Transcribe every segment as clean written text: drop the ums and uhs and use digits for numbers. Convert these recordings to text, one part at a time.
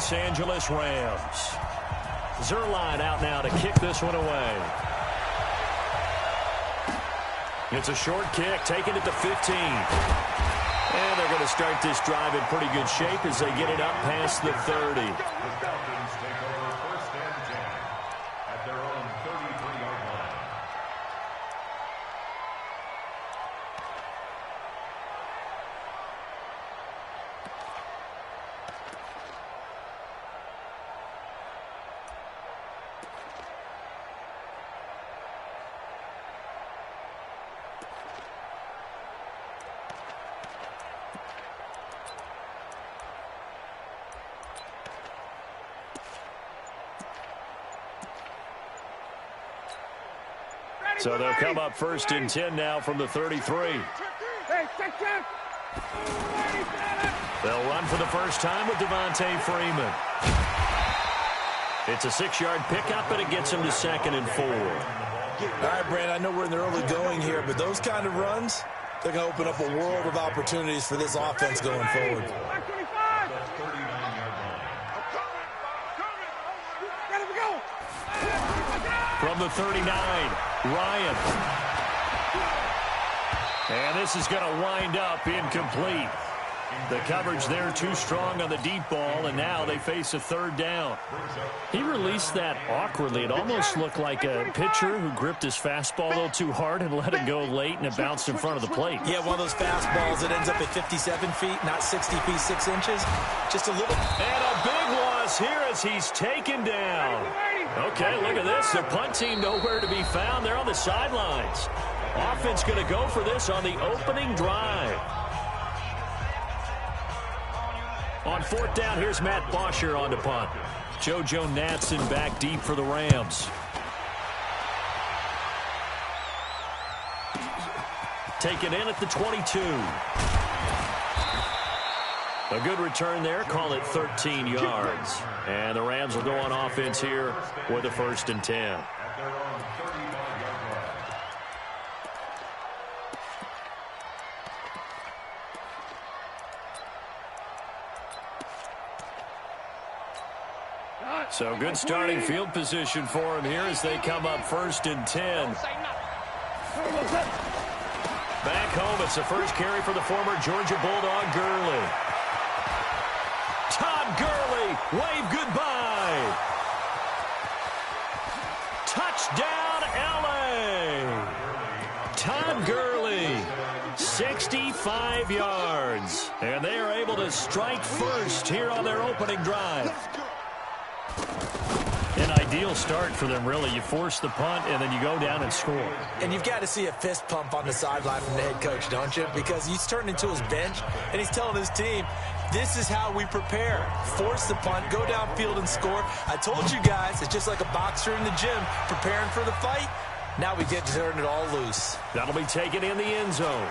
Los Angeles Rams. Zerline out now to kick this one away. It's a short kick, taken at the 15. And they're going to start this drive in pretty good shape as they get it up past the 30. So they'll come up 1st and 10 now from the 33. They'll run for the first time with Devontae Freeman. It's a 6-yard pickup, and it gets them to 2nd and 4. All right, Brand, I know we're in the early going here, but those kind of runs, they're going to open up a world of opportunities for this offense going forward. From the 39, Ryan. And this is going to wind up incomplete. The coverage there too strong on the deep ball, and now they face a 3rd down. He released that awkwardly. It almost looked like a pitcher who gripped his fastball a little too hard and let it go late, and it bounced in front of the plate. Yeah, one of those fastballs that ends up at 57 feet, not 60 feet, 6 inches. Just a little. And a big loss here as he's taken down. Okay, look at this. The punt team nowhere to be found. They're on the sidelines. Offense going to go for this on the opening drive. On 4th down, here's Matt Bosher on the punt. JoJo Natson back deep for the Rams. Taken in at the 22. A good return there. Call it 13 yards. And the Rams will go on offense here with a 1st and 10. So good starting field position for him here as they come up 1st and 10. Back home, it's the first carry for the former Georgia Bulldog, Gurley. Todd Gurley, wave goodbye. Touchdown, L.A. Todd Gurley, 65 yards. And they are able to strike first here on their opening drive. An ideal start for them, really. You force the punt, and then you go down and score. And you've got to see a fist pump on the sideline from the head coach, don't you? Because he's turned into his bench, and he's telling his team, this is how we prepare. Force the punt, go downfield and score. I told you guys, it's just like a boxer in the gym preparing for the fight. Now we get to turn it all loose. That'll be taken in the end zone.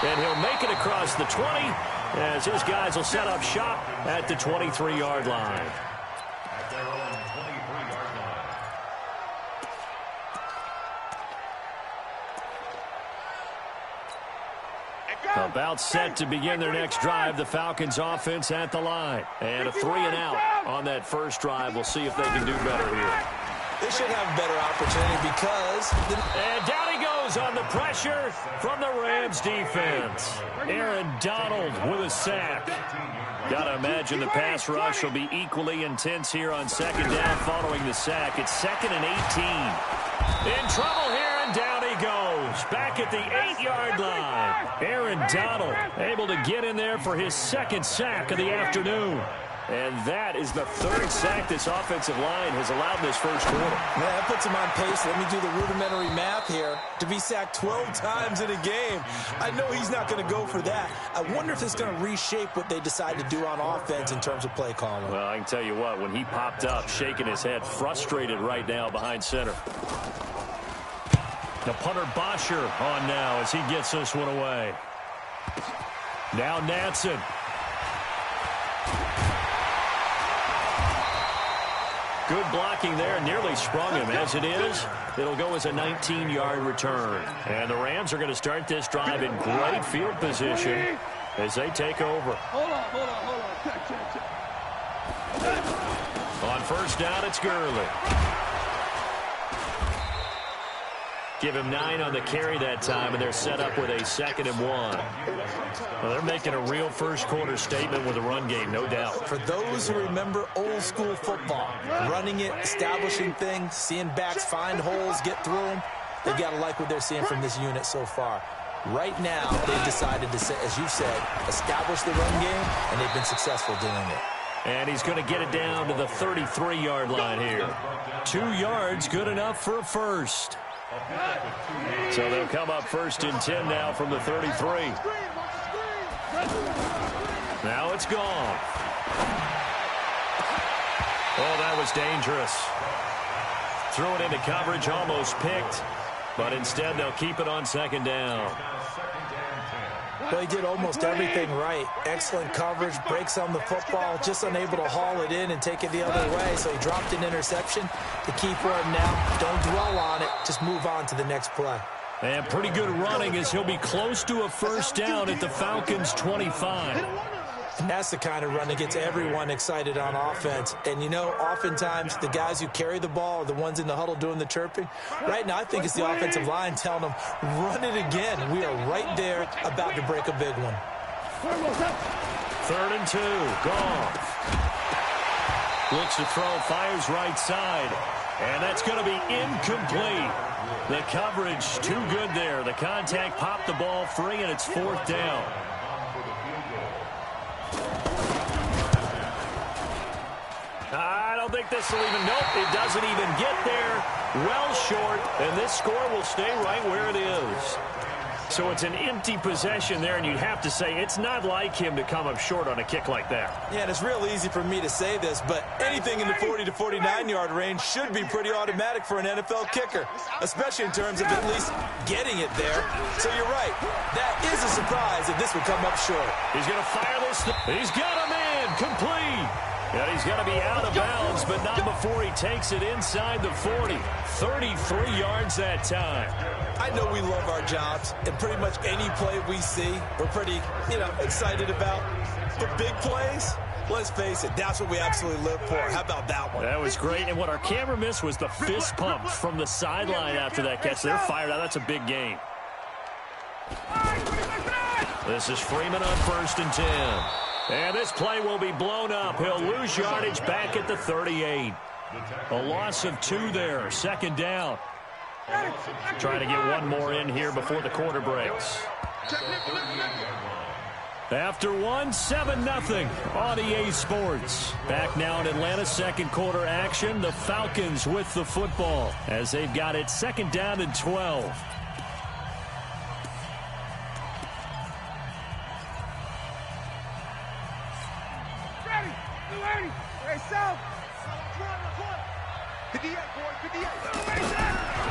And he'll make it across the 20 as his guys will set up shop at the 23-yard line. About set to begin their next drive. The Falcons offense at the line. And a 3-and-out on that first drive. We'll see if they can do better here. They should have a better opportunity because... And down he goes on the pressure from the Rams defense. Aaron Donald with a sack. Got to imagine the pass rush will be equally intense here on 2nd down following the sack. It's 2nd and 18. In trouble here, and down he goes. Back at the 8-yard line. Aaron Donald able to get in there for his 2nd sack of the afternoon. And that is the 3rd sack this offensive line has allowed this first quarter. Yeah, that puts him on pace. Let me do the rudimentary math here. To be sacked 12 times in a game, I know he's not going to go for that. I wonder if it's going to reshape what they decide to do on offense in terms of play calling. Well, I can tell you what, when he popped up, shaking his head, frustrated right now behind center. The punter Bosher on now as he gets this one away. Now Natson. Good blocking there, nearly sprung him. As it is, it'll go as a 19-yard return. And the Rams are going to start this drive in great field position. as they take over. Hold on. Check. On first down, it's Gurley. Give him 9 on the carry that time, and they're set up with a 2nd and 1. Well, they're making a real first-quarter statement with a run game, no doubt. For those who remember old-school football, running it, establishing things, seeing backs find holes, get through them, they got to like what they're seeing from this unit so far. Right now, they've decided to, as you said, establish the run game, and they've been successful doing it. And he's going to get it down to the 33-yard line here. 2 yards, good enough for a first. So they'll come up 1st and 10 now from the 33. Now it's gone. Oh, that was dangerous. Threw it into coverage, almost picked. But instead, they'll keep it on 2nd down. Well, he did almost everything right. Excellent coverage, breaks on the football, just unable to haul it in and take it the other way. So he dropped an interception. The key for him now, don't dwell on it. Just move on to the next play. And pretty good running as he'll be close to a first down at the Falcons' 25. And that's the kind of run that gets everyone excited on offense. And, you know, oftentimes the guys who carry the ball are the ones in the huddle doing the chirping. Right now, I think it's the offensive line telling them, run it again. We are right there about to break a big one. 3rd and 2. Goff. Looks to throw, fires right side. And that's going to be incomplete. The coverage too good there. The contact popped the ball free, and it's 4th down. I don't think this will even, nope, it doesn't even get there. Well short, and this score will stay right where it is. So it's an empty possession there, and you'd have to say it's not like him to come up short on a kick like that. Yeah, and it's real easy for me to say this, but anything in the 40 to 49-yard range should be pretty automatic for an NFL kicker, especially in terms of at least getting it there. So you're right. That is a surprise if this would come up short. He's going to fire this. He's got a man complete. And he's going to be out of bounds, but not before he takes it inside the 40. 33 yards that time. I know we love our jobs, and pretty much any play we see, we're pretty, excited about. The big plays, let's face it, that's what we absolutely live for. How about that one? That was great, and what our camera missed was the fist pumps from the sideline after that catch. They're fired out. That's a big gain. This is Freeman on 1st and 10. And this play will be blown up. He'll lose yardage back at the 38. A loss of 2 there. 2nd down. Trying to get one more in here before the quarter breaks. After 7-0 on EA Sports. Back now in Atlanta, 2nd quarter action. The Falcons with the football as they've got it 2nd down and 12.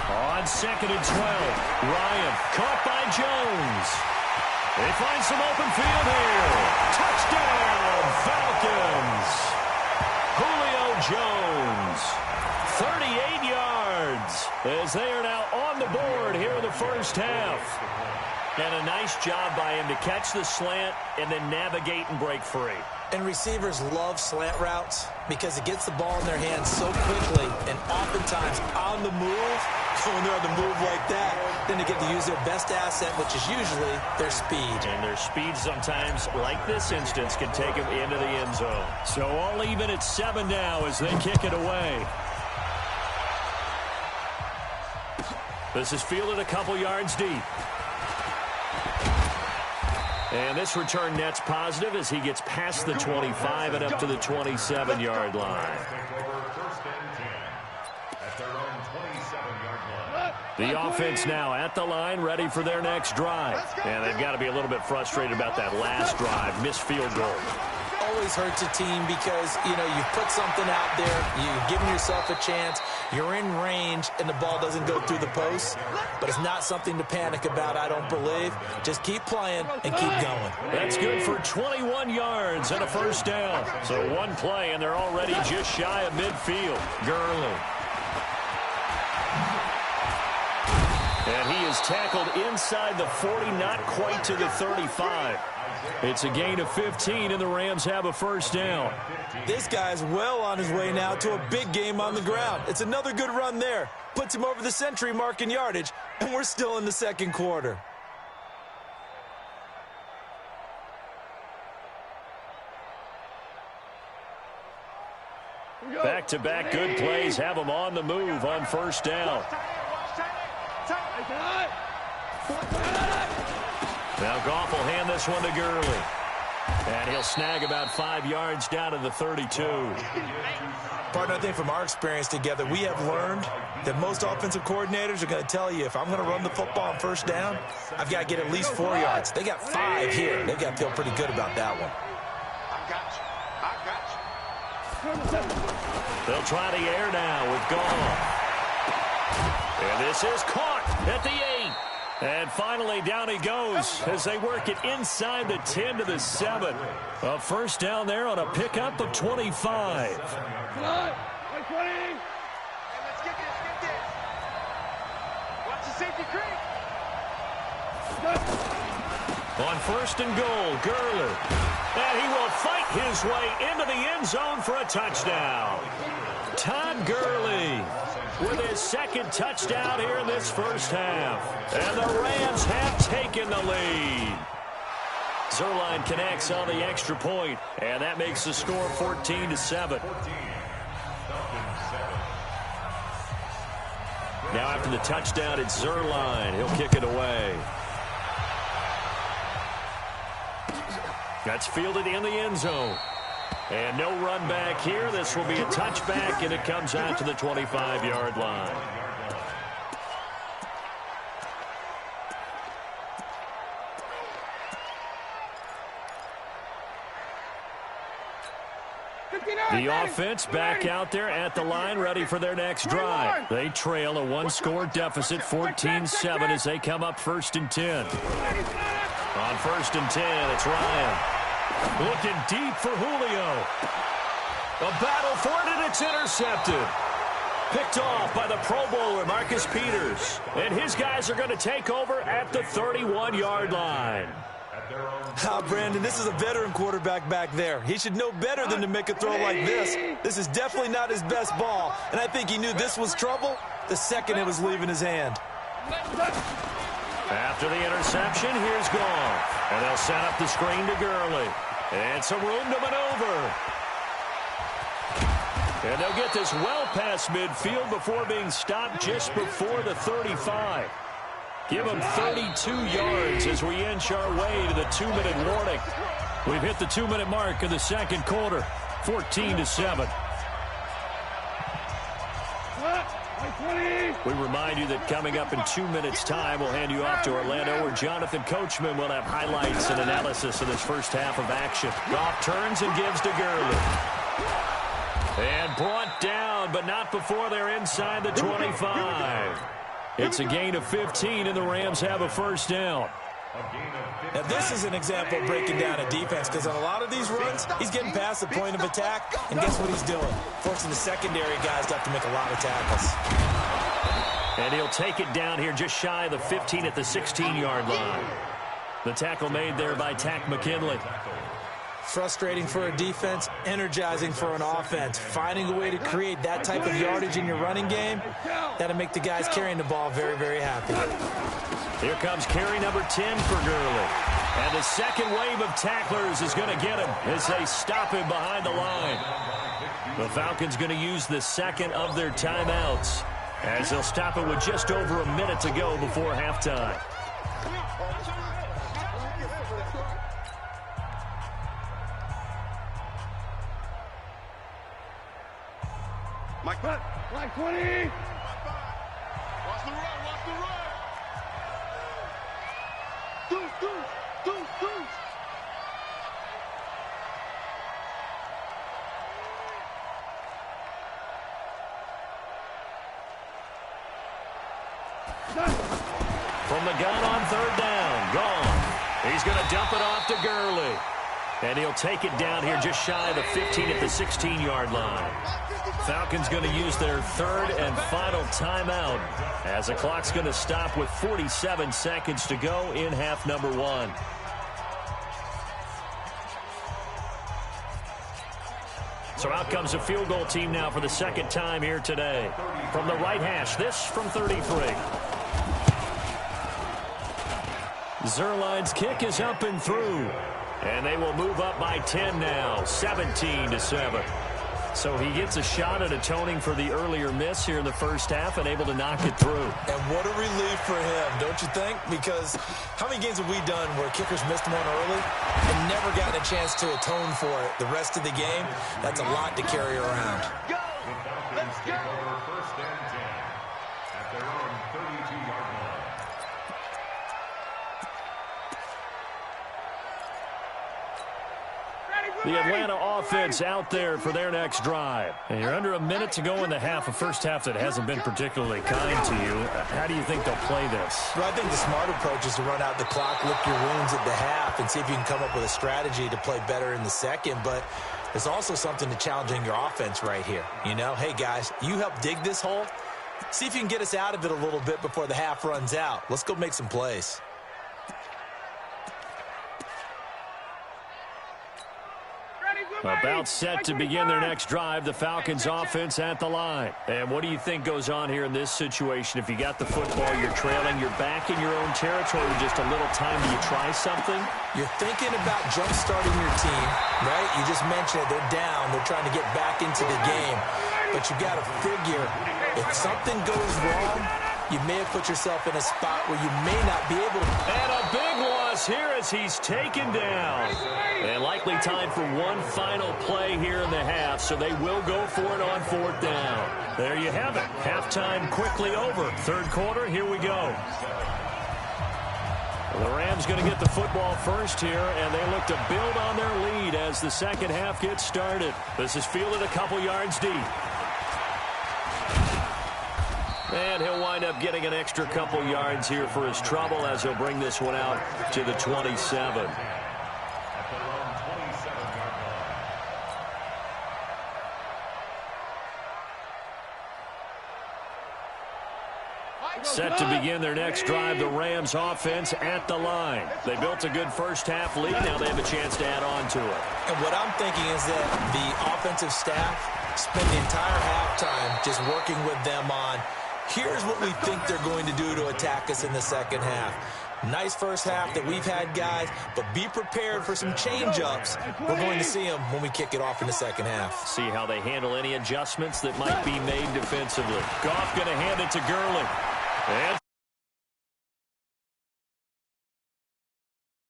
On 2nd and 12, Ryan caught by Jones. They find some open field here. Touchdown, Falcons. Julio Jones, 38 yards, as they are now on the board here in the first half. And a nice job by him to catch the slant and then navigate and break free. And receivers love slant routes because it gets the ball in their hands so quickly and oftentimes on the move. When they're on the move like that, then they get to use their best asset, which is usually their speed. And their speed sometimes, like this instance, can take them into the end zone. So all even at 7 now as they kick it away. This is fielded a couple yards deep. And this return net's positive as he gets past the 25 and up to the 27-yard line. The offense now at the line, ready for their next drive. And they've got to be a little bit frustrated about that last drive, missed field goal. Always hurts a team because, you've put something out there, you've given yourself a chance, you're in range, and the ball doesn't go through the post. But it's not something to panic about, I don't believe. Just keep playing and keep going. That's good for 21 yards and a first down. So one play, and they're already just shy of midfield. Gurley. And he is tackled inside the 40, not quite to the 35. It's a gain of 15, and the Rams have a first down. This guy's well on his way now to a big game on the ground. It's another good run there. Puts him over the century mark in yardage, and we're still in the second quarter. Back-to-back good plays have them on the move on first down. Now Goff will hand this one to Gurley. And he'll snag about 5 yards down to the 32. Partner, I think from our experience together, we have learned that most offensive coordinators are going to tell you, if I'm going to run the football on first down, I've got to get at least 4 yards. They got 5 here. They've got to feel pretty good about that one. They'll try the air now with Goff. And this is caught at the 8. And finally, down he goes as they work it inside the 10 to the 7. A first down there on a pickup of 25. Come on. 20. Hey, let's get this. Watch the safety creep. On first and goal, Gurley. And he will fight his way into the end zone for a touchdown. Todd Gurley with his second touchdown here in this first half. And the Rams have taken the lead. Zerline connects on the extra point, and that makes the score 14-7. Now after the touchdown, it's Zerline. He'll kick it away. That's fielded in the end zone. And no run back here. This will be a touchback, and it comes out to the 25-yard line. The offense back out there at the line, ready for their next drive. They trail a one-score deficit, 14-7, as they come up first and 10. On first and 10, it's Ryan. Looking deep for Julio. A battle for it, and it's intercepted. Picked off by the Pro Bowler, Marcus Peters. And his guys are going to take over at the 31-yard line. Brandon, this is a veteran quarterback back there. He should know better than to make a throw like this. This is definitely not his best ball, and I think he knew this was trouble the second it was leaving his hand. After the interception, here's Goff. And they'll set up the screen to Gurley. And some room to maneuver. And they'll get this well past midfield before being stopped just before the 35. Give them 32 yards as we inch our way to the 2-minute warning. We've hit the 2-minute mark of the second quarter, 14-7. We remind you that coming up in 2 minutes' time, we'll hand you off to Orlando, where Jonathan Coachman will have highlights and analysis of this first half of action. Goff turns and gives to Gurley. And brought down, but not before they're inside the 25. It's a gain of 15, and the Rams have a first down. Now, this is an example of breaking down a defense, because on a lot of these runs, he's getting past the point of attack, and guess what he's doing? Forcing the secondary guys to have to make a lot of tackles. And he'll take it down here just shy of the 15 at the 16-yard line. The tackle made there by Tack McKinley. Frustrating for a defense, energizing for an offense. Finding a way to create that type of yardage in your running game, that'll make the guys carrying the ball very, very happy. Here comes carry number 10 for Gurley. And the second wave of tacklers is going to get him as they stop him behind the line. The Falcons going to use the second of their timeouts as they'll stop it with just over a minute to go before halftime. Mike, 20. Watch the run, watch the run. Deuce. From the gun on third down, gone. He's going to dump it off to Gurley. And he'll take it down here just shy of the 15 at the 16-yard line. Falcons going to use their third and final timeout as the clock's going to stop with 47 seconds to go in half number one. So out comes a field goal team now for the second time here today. From the right hash, this from 33. Zerline's kick is up and through. And they will move up by 10 now, 17-7. So he gets a shot at atoning for the earlier miss here in the first half and able to knock it through. And what a relief for him, don't you think? Because how many games have we done where kickers missed one early and never gotten a chance to atone for it the rest of the game? That's a lot to carry around. Go! Let's go! First and 10 at their own 32-yard line. The Atlanta offense out there for their next drive. And you're under a minute to go in the half, a first half that hasn't been particularly kind to you. How do you think they'll play this? Well, I think the smart approach is to run out the clock, lick your wounds at the half, and see if you can come up with a strategy to play better in the second. But there's also something to challenging your offense right here. You know, hey, guys, you help dig this hole. See if you can get us out of it a little bit before the half runs out. Let's go make some plays. About set to begin their next drive, the Falcons offense at the line. And what do you think goes on here in this situation? If you got the football, you're trailing, you're back in your own territory with just a little time. Do you try something? You're thinking about jump-starting your team, right? You just mentioned it. They're down. They're trying to get back into the game. But you got to figure, if something goes wrong, you may have put yourself in a spot where you may not be able to. And a big loss here as he's taken down. And likely time for one final play here in the half, so they will go for it on fourth down. There you have it. Halftime quickly over. Third quarter, here we go. The Rams going to get the football first here, and they look to build on their lead as the second half gets started. This is fielded a couple yards deep. And he'll wind up getting an extra couple yards here for his trouble as he'll bring this one out to the 27. Set to begin their next drive, the Rams offense at the line. They built a good first half lead. Now they have a chance to add on to it. And what I'm thinking is that the offensive staff spent the entire halftime just working with them on, here's what we think they're going to do to attack us in the second half. Nice first half that we've had, guys, but be prepared for some change-ups. We're going to see them when we kick it off in the second half. See how they handle any adjustments that might be made defensively. Goff going to hand it to Gurley. And